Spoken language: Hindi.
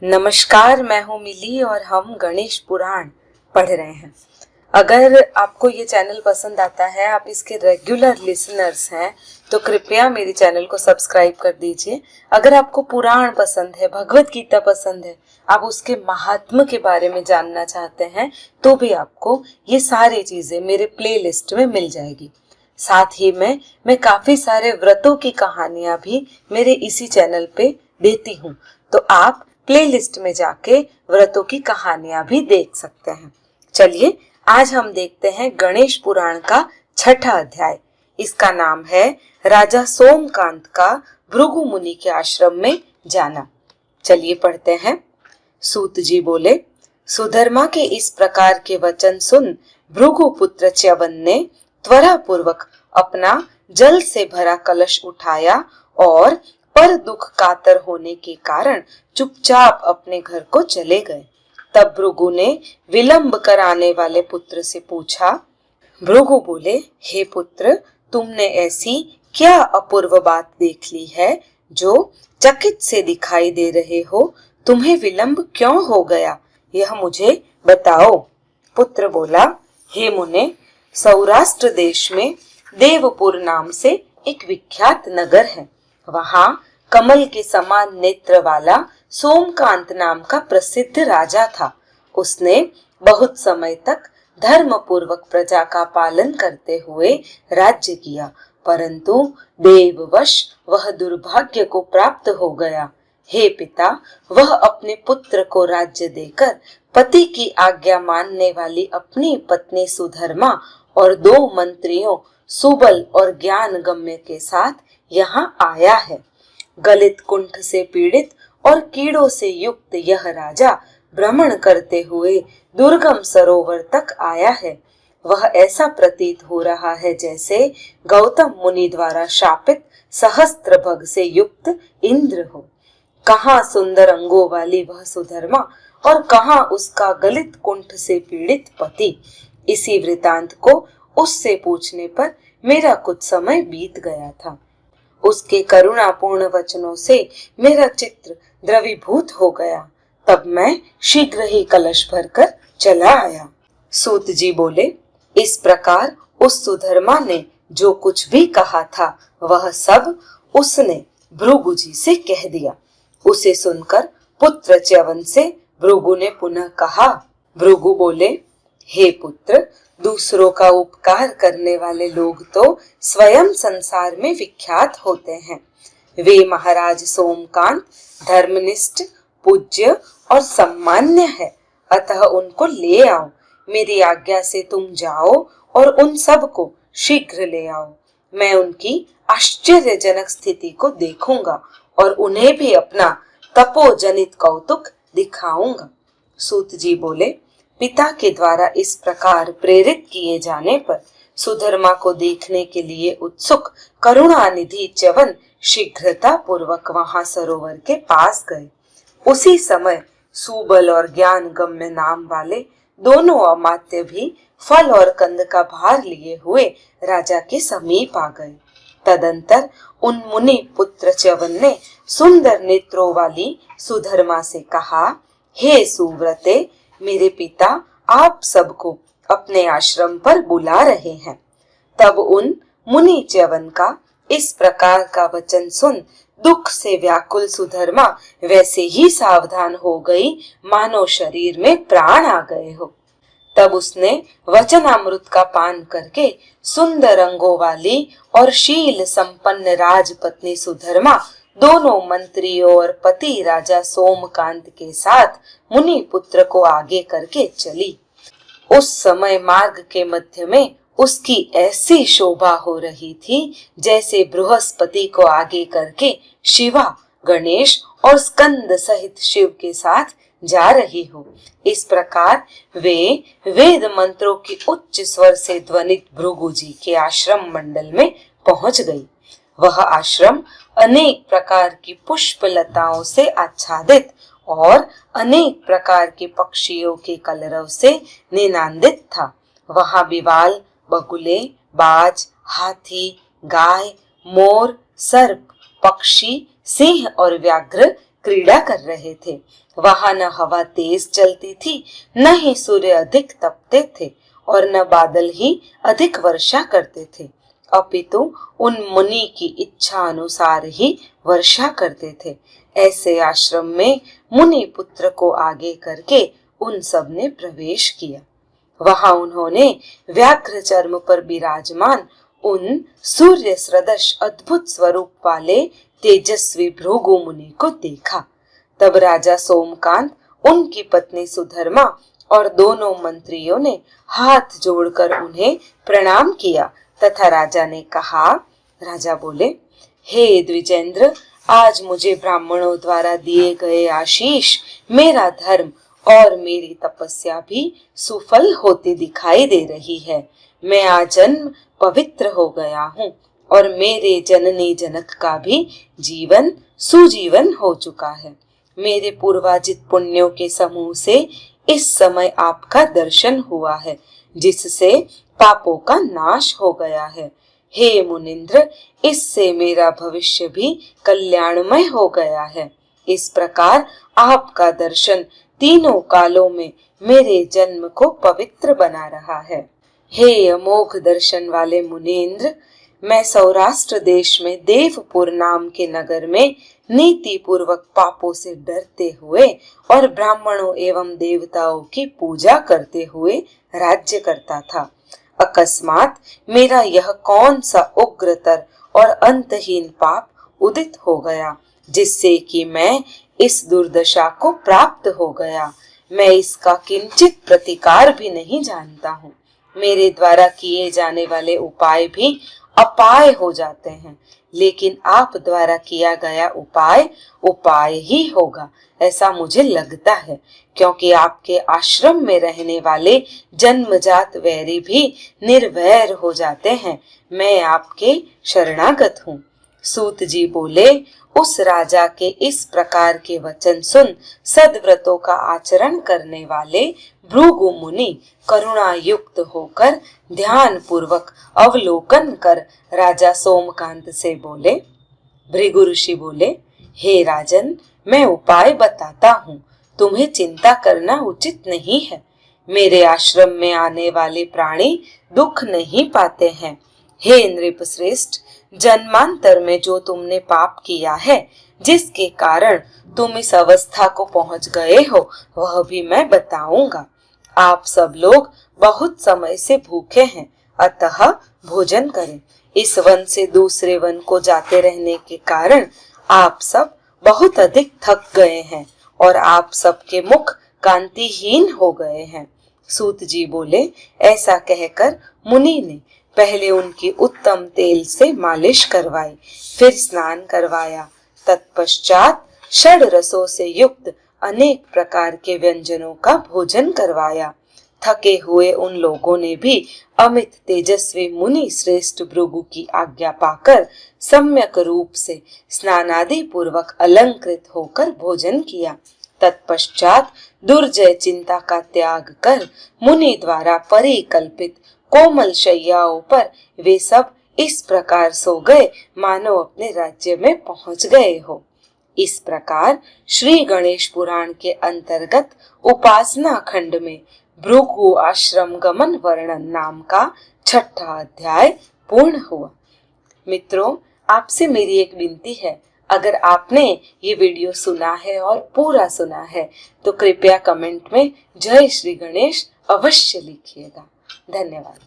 नमस्कार, मैं हूँ मिली और हम गणेश पुराण पढ़ रहे हैं। अगर आपको ये चैनल पसंद आता है, आप इसके रेगुलर लिसनर्स हैं, तो कृपया मेरे चैनल को सब्सक्राइब कर दीजिए। अगर आपको पुराण पसंद है, भगवत गीता पसंद है, आप उसके महात्म्य के बारे में जानना चाहते हैं, तो भी आपको ये सारी चीजें मेरे प्लेलिस्ट में मिल जाएगी। साथ ही में मैं काफी सारे व्रतों की कहानियां भी मेरे इसी चैनल पे देती हूँ, तो आप प्लेलिस्ट में जाके व्रतों की कहानियां भी देख सकते हैं। चलिए आज हम देखते हैं गणेश पुराण का 6ठा अध्याय। इसका नाम है राजा सोमकांत का भृगु मुनि के आश्रम में जाना। चलिए पढ़ते हैं। सूत जी बोले, सुधर्मा के इस प्रकार के वचन सुन भृगु पुत्र च्यवन ने त्वरा पूर्वक अपना जल से भरा कलश उठाया और पर दुख कातर होने के कारण चुपचाप अपने घर को चले गए। तब भृगु ने विलंब कराने वाले पुत्र से पूछा। भृगु बोले, हे पुत्र, तुमने ऐसी क्या अपूर्व बात देख ली है जो चकित से दिखाई दे रहे हो? तुम्हें विलंब क्यों हो गया, यह मुझे बताओ। पुत्र बोला, हे मुने, सौराष्ट्र देश में देवपुर नाम से एक विख्यात नगर है। वहां कमल के समान नेत्र वाला सोमकांत नाम का प्रसिद्ध राजा था। उसने बहुत समय तक धर्म पूर्वक प्रजा का पालन करते हुए राज्य किया, परंतु देववश वह दुर्भाग्य को प्राप्त हो गया। हे पिता, वह अपने पुत्र को राज्य देकर पति की आज्ञा मानने वाली अपनी पत्नी सुधर्मा और 2 मंत्रियों सुबल और ज्ञान गम्य के साथ यहाँ आया है। गलित कुंठ से पीड़ित और कीड़ों से युक्त यह राजा भ्रमण करते हुए दुर्गम सरोवर तक आया है। वह ऐसा प्रतीत हो रहा है जैसे गौतम मुनि द्वारा शापित सहस्त्रभग से युक्त इंद्र हो। कहाँ सुंदर अंगों वाली वह सुधर्मा और कहाँ उसका गलित कुंठ से पीड़ित पति। इसी वृतांत को उससे पूछने पर मेरा कुछ समय बीत गया था। उसके करुणापूर्ण वचनों से मेरा चित्त द्रवीभूत हो गया। तब मैं शीघ्र ही कलश भरकर चला आया। सूत जी बोले, इस प्रकार उस सुधर्मा ने जो कुछ भी कहा था वह सब उसने भृगु जी से कह दिया। उसे सुनकर पुत्र च्यवन से भृगु ने पुनः कहा। भृगु बोले, हे पुत्र, दूसरों का उपकार करने वाले लोग तो स्वयं संसार में विख्यात होते हैं। वे महाराज सोमकांत धर्मनिष्ठ, पूज्य और सम्मान्य है, अतः उनको ले आओ। मेरी आज्ञा से तुम जाओ और उन सब को शीघ्र ले आओ। मैं उनकी आश्चर्यजनक स्थिति को देखूंगा और उन्हें भी अपना तपोजनित कौतुक दिखाऊंगा। सूत जी बोले, पिता के द्वारा इस प्रकार प्रेरित किए जाने पर सुधर्मा को देखने के लिए उत्सुक करुणानिधि च्यवन शीघ्रता पूर्वक वहां सरोवर के पास गए। उसी समय सुबल और ज्ञान गम्य नाम वाले दोनों अमात्य भी फल और कंद का भार लिए हुए राजा के समीप आ गए। तदंतर उन मुनि पुत्र च्यवन ने सुंदर नेत्रों वाली सुधर्मा से कहा, हे सुव्रते, मेरे पिता आप सबको अपने आश्रम पर बुला रहे हैं। तब उन मुनि च्यवन का इस प्रकार का वचन सुन दुख से व्याकुल सुधर्मा वैसे ही सावधान हो गई मानो शरीर में प्राण आ गए हो। तब उसने वचनामृत का पान करके सुंदर अंगों वाली और शील संपन्न राजपत्नी सुधर्मा दोनों मंत्रियों और पति राजा सोमकांत के साथ मुनि पुत्र को आगे करके चली। उस समय मार्ग के मध्य में उसकी ऐसी शोभा हो रही थी जैसे बृहस्पति को आगे करके शिवा, गणेश और स्कंद सहित शिव के साथ जा रही हो। इस प्रकार वे वेद मंत्रों की उच्च स्वर से ध्वनित भृगु जी के आश्रम मंडल में पहुंच गई। वह आश्रम अनेक प्रकार की पुष्प लताओं से आच्छादित और अनेक प्रकार के पक्षियों के कलरव से निनांदित था। वहां बिवाल, बगुले, बाज, हाथी, गाय, मोर, सर्प, पक्षी, सिंह और व्याघ्र क्रीड़ा कर रहे थे। वहां न हवा तेज चलती थी, न ही सूर्य अधिक तपते थे और न बादल ही अधिक वर्षा करते थे, अपितु उन मुनि की इच्छा अनुसार ही वर्षा करते थे। ऐसे आश्रम में मुनि पुत्र को आगे करके उन सब ने प्रवेश किया। वहां उन्होंने व्याघ्र चर्म पर विराजमान उन सूर्य सदृश अद्भुत स्वरूप वाले तेजस्वी भृगु मुनि को देखा। तब राजा सोमकांत, उनकी पत्नी सुधर्मा और दोनों मंत्रियों ने हाथ जोड़कर उन्हें प्रणाम किया तथा राजा ने कहा, राजा बोले, हे द्विजेंद्र, आज मुझे ब्राह्मणों द्वारा दिए गए आशीष, मेरा धर्म और मेरी तपस्या भी सुफल होती दिखाई दे रही है। मैं आजन्म पवित्र हो गया हूँ और मेरे जननी जनक का भी जीवन सुजीवन हो चुका है। मेरे पूर्वाजित पुण्यों के समूह से इस समय आपका दर्शन हुआ है, जिससे पापों का नाश हो गया है। हे मुनिंद्र, इससे मेरा भविष्य भी कल्याणमय हो गया है। इस प्रकार आपका दर्शन तीनों कालों में मेरे जन्म को पवित्र बना रहा है। हे अमोघ दर्शन वाले मुनीन्द्र, मैं सौराष्ट्र देश में देवपुर नाम के नगर में नीति पूर्वक पापों से डरते हुए और ब्राह्मणों एवं देवताओं की पूजा करते हुए राज्य करता था। अकस्मात मेरा यह कौन सा उग्रतर और अंतहीन पाप उदित हो गया, जिससे कि मैं इस दुर्दशा को प्राप्त हो गया। मैं इसका किंचित प्रतिकार भी नहीं जानता हूँ। मेरे द्वारा किए जाने वाले उपाय भी अपाय हो जाते हैं, लेकिन आप द्वारा किया गया उपाय ही होगा, ऐसा मुझे लगता है, क्योंकि आपके आश्रम में रहने वाले जन्मजात वैरी भी निर्वैर हो जाते हैं। मैं आपके शरणागत हूँ। सूत जी बोले, उस राजा के इस प्रकार के वचन सुन सद्व्रतों का आचरण करने वाले भृगु मुनि करुणा युक्त होकर ध्यान पूर्वक अवलोकन कर राजा सोमकांत से बोले। भृगु ऋषि बोले, हे राजन, मैं उपाय बताता हूँ, तुम्हें चिंता करना उचित नहीं है। मेरे आश्रम में आने वाले प्राणी दुख नहीं पाते हैं। हे नृपश्रेष्ठ, जन्मांतर में जो तुमने पाप किया है, जिसके कारण तुम इस अवस्था को पहुंच गए हो, वह भी मैं बताऊंगा। आप सब लोग बहुत समय से भूखे हैं, अतः भोजन करें। इस वन से दूसरे वन को जाते रहने के कारण आप सब बहुत अधिक थक गए हैं और आप सबके मुख कांतिहीन हो गए हैं। सूत जी बोले, ऐसा कहकर मुनि ने पहले उनकी उत्तम तेल से मालिश करवाई, फिर स्नान करवाया। तत्पश्चात षड रसों से युक्त अनेक प्रकार के व्यंजनों का भोजन करवाया। थके हुए उन लोगों ने भी अमित तेजस्वी मुनि श्रेष्ठ भृगु की आज्ञा पाकर सम्यक रूप से स्नानादि पूर्वक अलंकृत होकर भोजन किया। तत्पश्चात दुर्जय चिंता का त्याग कर मुनि द्वारा परिकल्पित कोमल शैयाओं पर वे सब इस प्रकार सो गए मानो अपने राज्य में पहुंच गए हो। इस प्रकार श्री गणेश पुराण के अंतर्गत उपासना खंड में भृगु आश्रम गमन वर्णन नाम का 6ठा अध्याय पूर्ण हुआ। मित्रों, आपसे मेरी एक विनती है, अगर आपने ये वीडियो सुना है और पूरा सुना है तो कृपया कमेंट में जय श्री गणेश अवश्य लिखिएगा। धन्यवाद।